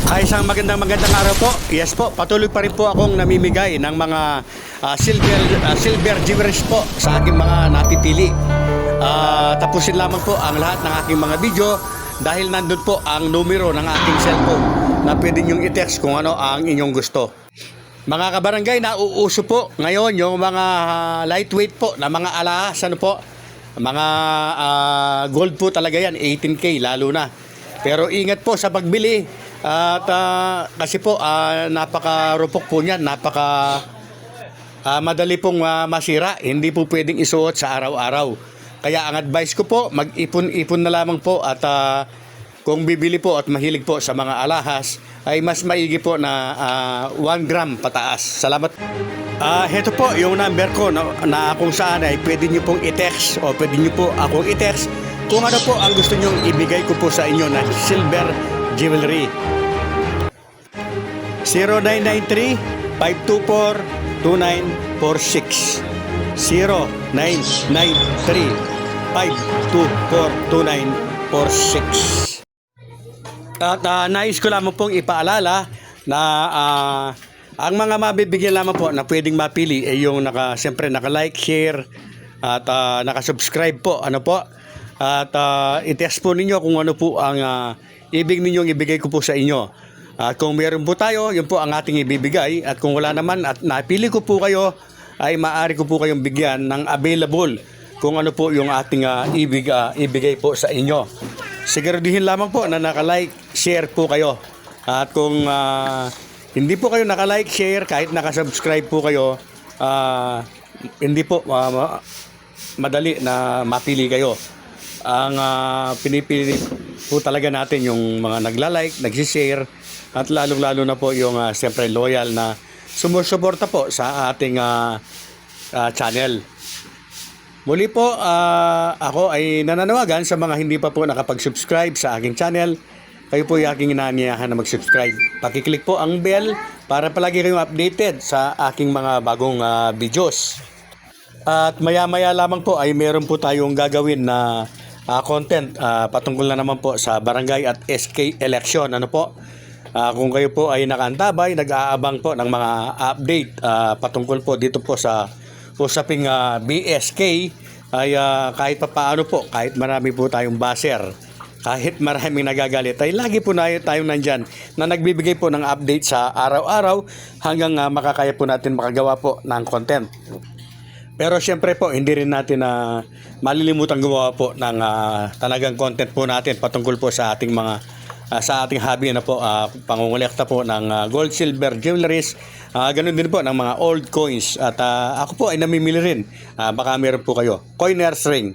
Isang magandang araw po. Yes po, patuloy pa rin po akong namimigay ng mga silver jewelries po sa aking mga napipili. Tapusin lamang po ang lahat ng aking mga video dahil nandun po ang numero ng aking cellphone na pwede nyong i-text kung ano ang inyong gusto. Mga kabarangay, nauuso po ngayon yung mga lightweight po na mga alahas, ano po, mga gold po talaga yan, 18K lalo na. Pero ingat po sa pagbili. At kasi po napaka-rupok po niyan, madali pong masira, hindi po pwedeng isuot sa araw-araw. Kaya ang advice ko po, mag-ipon-ipon na lamang po at kung bibili po at mahilig po sa mga alahas, ay mas maigi po na 1 gram pataas. Salamat. Heto po yung number ko na kung saan ay pwede nyo pong i-text o pwede nyo po akong i-text kung ano po ang gusto nyong ibigay ko po sa inyo na silver jewelry. 0993-524-2946 0993-524-2946. At nais ko lamang pong ipaalala na ang mga mabibigyan lamang po na pwedeng mapili ay yung siyempre naka-like, share at naka-subscribe po, ano po. At i-test po ninyo kung ano po ang ibig ninyong ibigay ko po sa inyo. At kung meron po tayo, yun po ang ating ibibigay. At kung wala naman at napili ko po kayo, ay maaari ko po kayong bigyan ng available kung ano po yung ating ibigay po sa inyo. Siguraduhin lamang po na naka-like, share po kayo. At kung hindi po kayo naka-like, share, kahit naka-subscribe po kayo, hindi po madali na mapili kayo. Ang pinipili po talaga natin yung mga nagla-like, nag-share, at lalong-lalo na po yung siyempre loyal na sumusuporta po sa ating channel. Muli po, ako ay nananawagan sa mga hindi pa po nakapag-subscribe sa aking channel. Kayo po yung aking inaanyayahan na mag-subscribe. Pakiclick po ang bell para palagi kayong updated sa aking mga bagong videos. At maya-maya lamang po ay meron po tayong gagawin na content patungkol na naman po sa barangay at SK election. Ano po? Kung kayo po ay nakaantabay, nag-aabang po ng mga update patungkol po dito po sa usaping BSK, ay kahit pa paano po, kahit marami po tayong baser, kahit maraming nagagalit, ay lagi po tayong nandyan na nagbibigay po ng update sa araw-araw hanggang makakaya po natin makagawa po ng content. Pero siyempre po, hindi rin natin malilimutan gumawa po ng talagang content po natin patungkol po sa ating mga sa ating hobby na po, pangungulekta po ng gold, silver, jewelries, ganun din po ng mga old coins. At ako po ay namimili rin, baka meron po kayo, coiners ring.